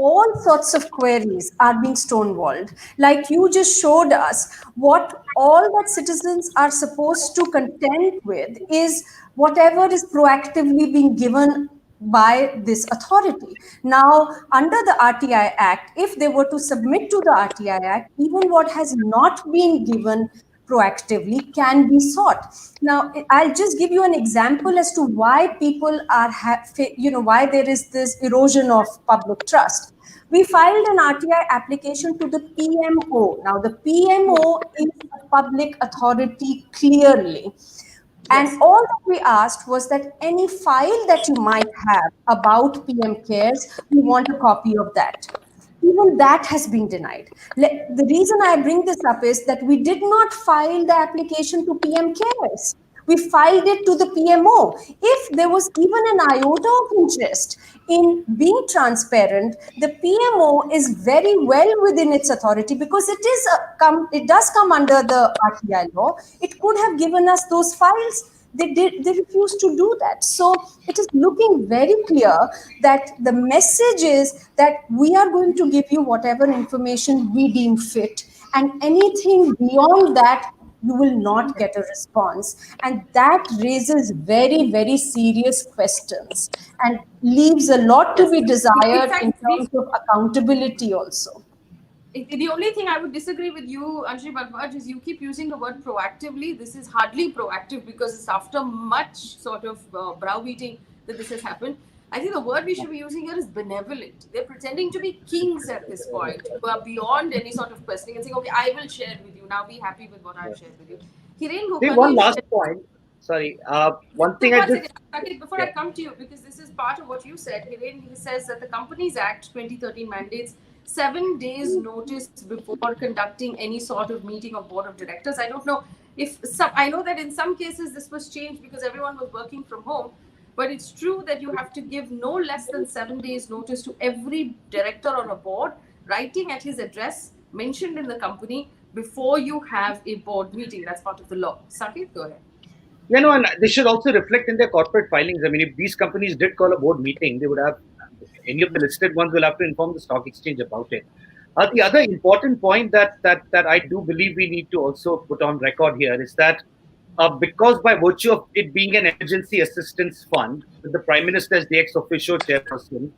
all sorts of queries are being stonewalled. Like you just showed us, what all that citizens are supposed to contend with is whatever is proactively being given by this authority. Now, under the RTI Act, if they were to submit to the RTI Act, even what has not been given proactively can be sought. Now, I'll just give you an example as to why people are, why there is this erosion of public trust. We filed an RTI application to the PMO. Now, the PMO is a public authority clearly. Yes. And all that we asked was that any file that you might have about PM Cares, we want a copy of that. Even that has been denied. The reason I bring this up is that we did not file the application to PM Cares. We filed it to the PMO. If there was even an iota of interest in being transparent, the PMO is very well within its authority because it does come under the RTI law. It could have given us those files. They refused to do that. So it is looking very clear that the message is that we are going to give you whatever information we deem fit, and anything beyond that you will not get a response. And that raises very, very serious questions and leaves a lot to be desired in terms of accountability also. The only thing I would disagree with you, Anjali Bharadwaj, is you keep using the word proactively. This is hardly proactive because it's after much sort of browbeating that this has happened. I think the word we should be using here is benevolent. They're pretending to be kings at this point, who are beyond any sort of questioning and saying, okay, I will share with you. Now be happy with what I've shared with you. See, one last point. Sorry. One thing I just... Saket, before I come to you, because this is part of what you said, Hiren, he says that the Companies Act 2013 mandates 7 days notice before conducting any sort of meeting of board of directors. I don't know if I know that in some cases this was changed because everyone was working from home, but it's true that you have to give no less than 7 days notice to every director on a board, writing at his address mentioned in the company before you have a board meeting. That's part of the law. Saket, go ahead. Yeah, no, and they should also reflect in their corporate filings. I mean, if these companies did call a board meeting, they would have, any of the listed ones will have to inform the stock exchange about it. The other important point that I do believe we need to also put on record here is that because by virtue of it being an emergency assistance fund, with the Prime Minister as the ex officio chairperson,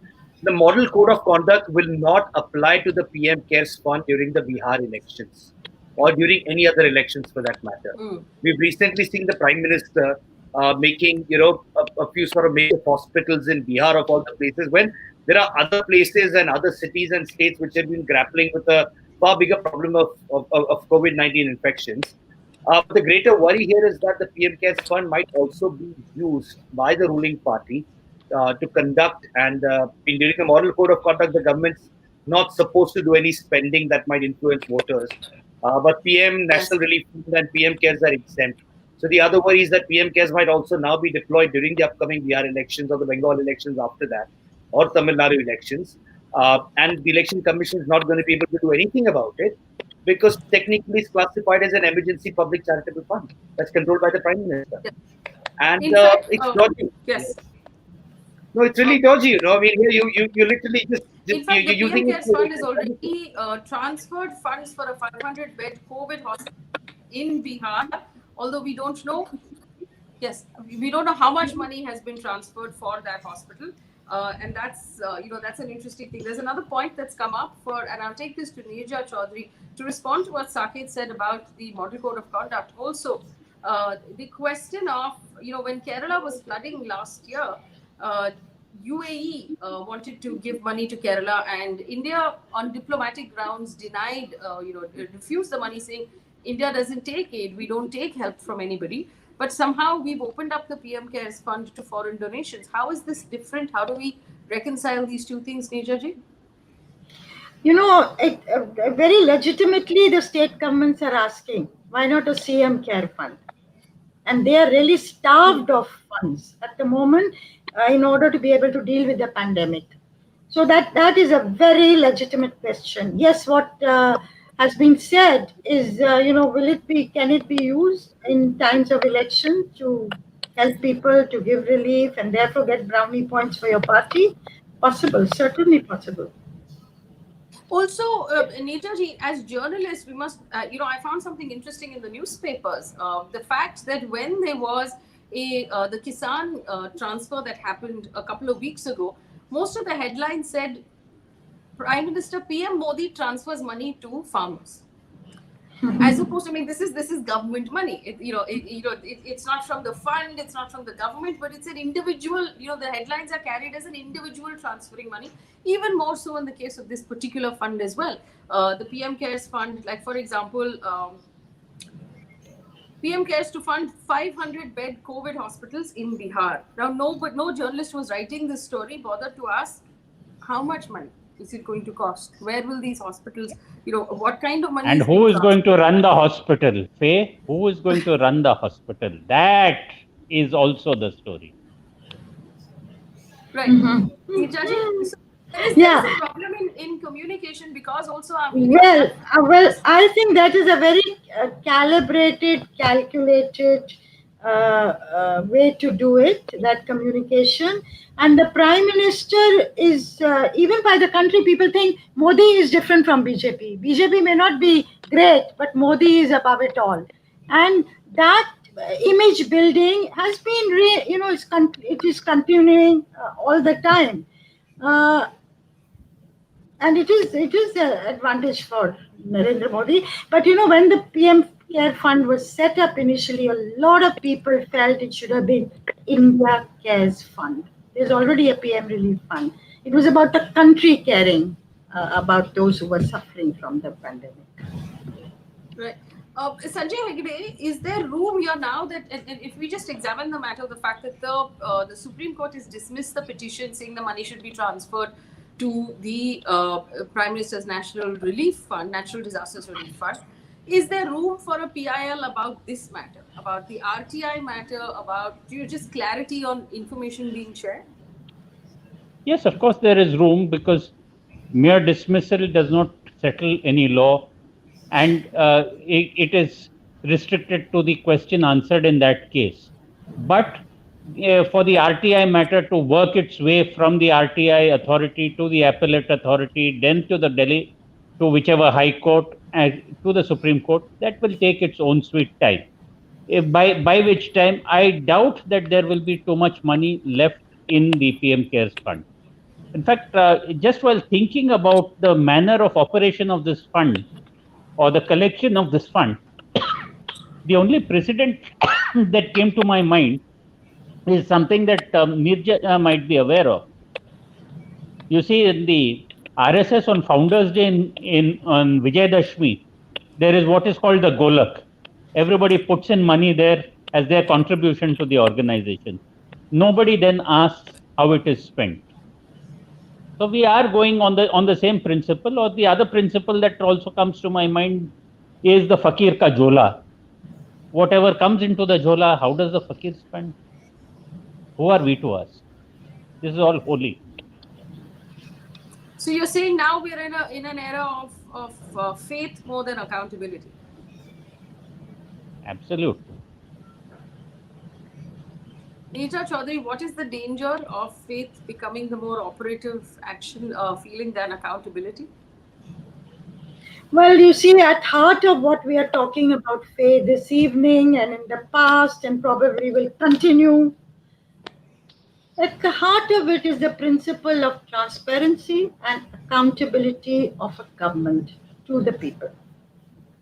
the model code of conduct will not apply to the PM Cares Fund during the Bihar elections or during any other elections for that matter. We've recently seen the Prime Minister making, a few sort of major hospitals in Bihar of all the places, when there are other places and other cities and states which have been grappling with a far bigger problem of COVID-19 infections. The greater worry here is that the PM Cares Fund might also be used by the ruling party to conduct, and during the model code of conduct, the government's not supposed to do any spending that might influence voters. But PM National Relief Fund and PM Cares are exempt. So the other worry is that PM Cares might also now be deployed during the upcoming Bihar elections or the Bengal elections after that, or Tamil Nadu elections. And the Election Commission is not going to be able to do anything about it because technically it's classified as an emergency public charitable fund that's controlled by the Prime Minister. And it's dodgy. Yes. No, it's really dodgy. I mean, you literally just in fact, the using PM Cares Fund is already transferred funds for a 500-bed COVID hospital in Bihar, although we don't know. Yes, we don't know how much money has been transferred for that hospital. And that's, that's an interesting thing. There's another point that's come up and I'll take this to Neerja Chowdhury to respond to what Saket said about the model code of conduct. Also, the question of, when Kerala was flooding last year, UAE wanted to give money to Kerala, and India on diplomatic grounds denied, refused the money, saying India doesn't take aid, we don't take help from anybody. But somehow we've opened up the PM Cares Fund to foreign donations. How is this different? How do we reconcile these two things, Neerja ji? Very legitimately, the state governments are asking, why not a CM Care Fund? And they are really starved of funds at the moment in order to be able to deal with the pandemic. So that is a very legitimate question. Yes, what has been said is, can it be used in times of election to help people, to give relief, and therefore get brownie points for your party? Possible, certainly possible. Also, Neerja ji, as journalists, we must, I found something interesting in the newspapers. The fact that when there was the Kisan transfer that happened a couple of weeks ago, most of the headlines said Prime Minister PM Modi transfers money to farmers. As opposed to, I mean, this is government money. It's not from the fund, it's not from the government, but it's an individual. The headlines are carried as an individual transferring money. Even more so in the case of this particular fund as well. The PM Cares Fund, like for example, PM Cares to fund 500-bed COVID hospitals in Bihar. Now, no journalist was writing this story bothered to ask how much money is it going to cost? Where will these hospitals, what kind of money? And who is going to run the hospital? Faye, who is going to run the hospital? That is also the story. Right. Neerja ji, so there is a problem in communication because also our well, I think that is a very calibrated, calculated way to do it, that communication. And the Prime Minister is, even by the country, people think Modi is different from BJP. BJP may not be great, but Modi is above it all. And that image building has been, it is continuing all the time. And it is an advantage for Narendra Modi. But when the PM Care Fund was set up initially, a lot of people felt it should have been India Cares Fund. There's already a PM Relief Fund. It was about the country caring about those who were suffering from the pandemic. Right. Sanjay Hegde, is there room here now that, if we just examine the matter of the fact that the Supreme Court has dismissed the petition saying the money should be transferred to the Prime Minister's National Relief Fund, Natural Disasters Relief Fund, is there room for a PIL about this matter, about the RTI matter, about just clarity on information being shared? Yes, of course there is room, because mere dismissal does not settle any law, and it is restricted to the question answered in that case. But for the RTI matter to work its way from the RTI authority to the appellate authority, then to the Delhi, to whichever High Court, and to the Supreme Court, that will take its own sweet time. By which time, I doubt that there will be too much money left in the PM Cares Fund. In fact, just while thinking about the manner of operation of this fund, or the collection of this fund, the only precedent that came to my mind is something that Neerja might be aware of. You see, in the RSS on Founders Day on Vijayadashmi, there is what is called the Golak. Everybody puts in money there as their contribution to the organization. Nobody then asks how it is spent. So we are going on the same principle. Or the other principle that also comes to my mind is the Fakir ka Jola. Whatever comes into the Jola, how does the Fakir spend? Who are we to ask? This is all holy. So you're saying now we're in an era of faith more than accountability? Absolutely. Neerja Chowdhury, what is the danger of faith becoming the more operative action feeling than accountability? Well, you see, at heart of what we are talking about, Faye, this evening and in the past, and probably will continue, at the heart of it is the principle of transparency and accountability of a government to the people.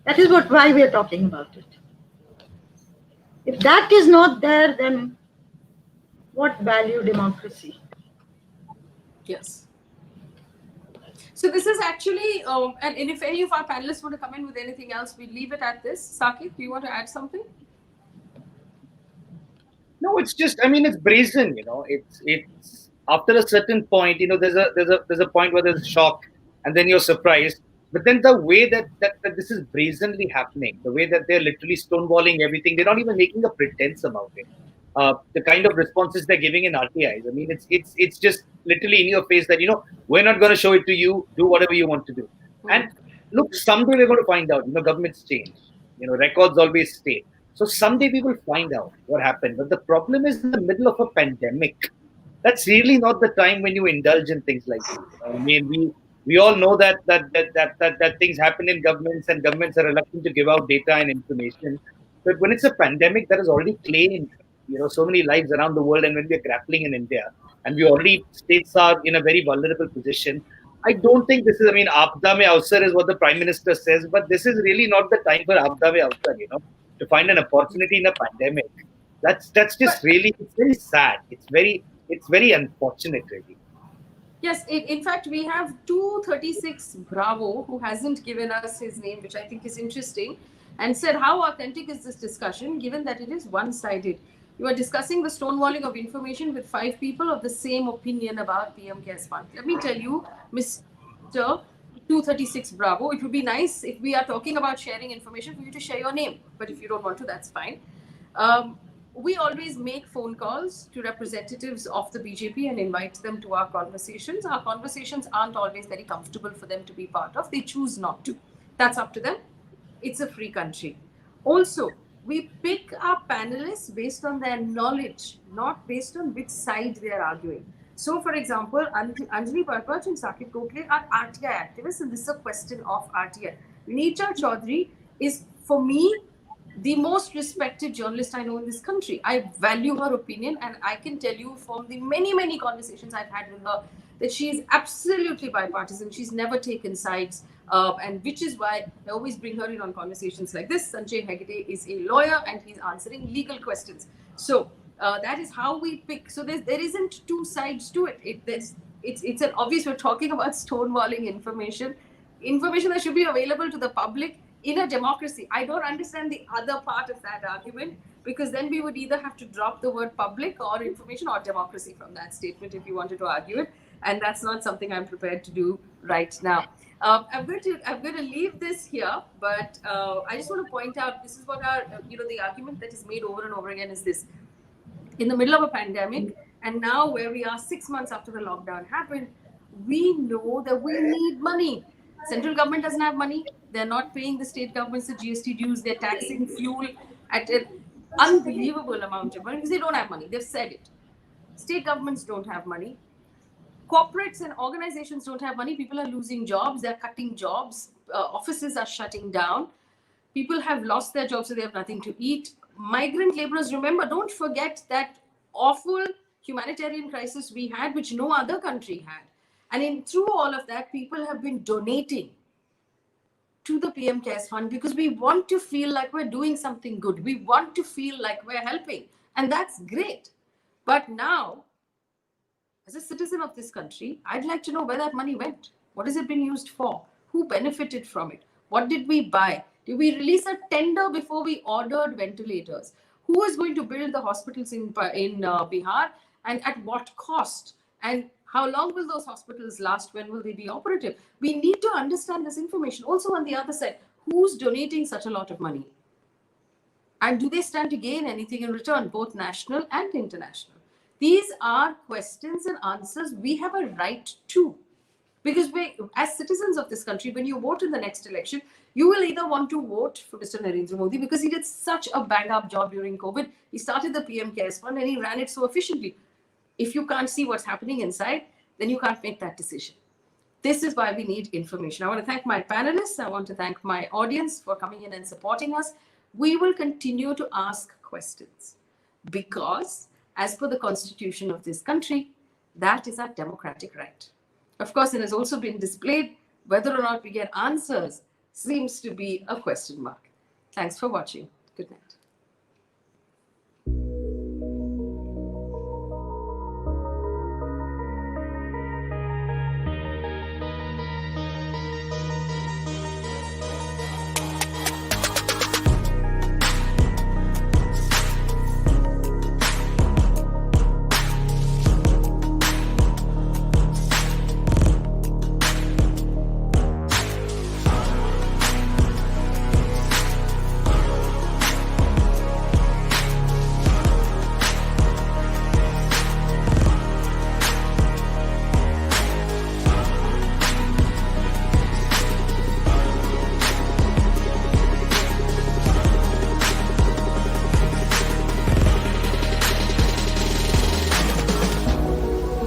That is why we are talking about it. If that is not there, then what value democracy? Yes. So this is actually, and if any of our panelists want to come in with anything else, we leave it at this. Saket, do you want to add something? No, it's just, it's brazen, it's after a certain point, there's a point where there's shock and then you're surprised. But then the way that this is brazenly happening, the way that they're literally stonewalling everything, they're not even making a pretense about it. The kind of responses they're giving in RTIs, it's just literally in your face that, we're not going to show it to you, do whatever you want to do. And look, someday we're going to find out, governments change, records always stay. So someday we will find out what happened. But the problem is, in the middle of a pandemic, that's really not the time when you indulge in things like this. We all know that things happen in governments, and governments are reluctant to give out data and information. But when it's a pandemic that has already claimed so many lives around the world, and when we're grappling in India, and we already states are in a very vulnerable position. I don't think this is. I mean, Aapda mein avsar is what the Prime Minister says, but this is really not the time for Aapda mein avsar. To find an opportunity in a pandemic. That's just really, it's very sad. It's very unfortunate, really. Yes, in fact, we have 236 Bravo who hasn't given us his name, which I think is interesting, and said, how authentic is this discussion given that it is one-sided? You are discussing the stonewalling of information with 5 people of the same opinion about PM Cares Fund. Let me tell you, Mr. 236 Bravo, it would be nice if we are talking about sharing information for you to share your name. But if you don't want to, that's fine. We always make phone calls to representatives of the BJP and invite them to our conversations. Our conversations aren't always very comfortable for them to be part of. They choose not to. That's up to them. It's a free country. Also, we pick our panelists based on their knowledge, not based on which side they are arguing. So, for example, Anjali, Bharadwaj and Saket Gokhale are RTI activists, and this is a question of RTI. Neerja Chowdhury is, for me, the most respected journalist I know in this country. I value her opinion, and I can tell you from the many, many conversations I've had with her that she is absolutely bipartisan. She's never taken sides, and which is why I always bring her in on conversations like this. Sanjay Hegde is a lawyer, and he's answering legal questions. So that is how we pick. So there isn't two sides to it. It's an obvious. We're talking about stonewalling information that should be available to the public in a democracy. I don't understand the other part of that argument, because then we would either have to drop the word public or information or democracy from that statement if you wanted to argue it, and that's not something I'm prepared to do right now. I'm going to leave this here, but I just want to point out, this is what our the argument that is made over and over again is this: in the middle of a pandemic, and now where we are 6 months after the lockdown happened, we know that we need money. Central government doesn't have money. They're not paying the state governments the GST dues. They're taxing fuel at an unbelievable amount of money because they don't have money. They've said it. State governments don't have money. Corporates and organizations don't have money. People are losing jobs. They're cutting jobs. Offices are shutting down. People have lost their jobs, so they have nothing to eat. Migrant laborers, remember, don't forget that awful humanitarian crisis we had, which no other country had. And through all of that, people have been donating to the PM Cares Fund because we want to feel like we're doing something good. We want to feel like we're helping. And that's great. But now, as a citizen of this country, I'd like to know where that money went. What has it been used for? Who benefited from it? What did we buy? Did we release a tender before we ordered ventilators? Who is going to build the hospitals in Bihar, and at what cost? And how long will those hospitals last? When will they be operative? We need to understand this information. Also, on the other side, who's donating such a lot of money? And do they stand to gain anything in return, both national and international? These are questions and answers we have a right to. Because as citizens of this country, when you vote in the next election, you will either want to vote for Mr. Narendra Modi because he did such a bang-up job during COVID. He started the PM Cares Fund and he ran it so efficiently. If you can't see what's happening inside, then you can't make that decision. This is why we need information. I want to thank my panelists. I want to thank my audience for coming in and supporting us. We will continue to ask questions because, as per the constitution of this country, that is our democratic right. Of course, it has also been displayed. Whether or not we get answers seems to be a question mark. Thanks for watching. Good night.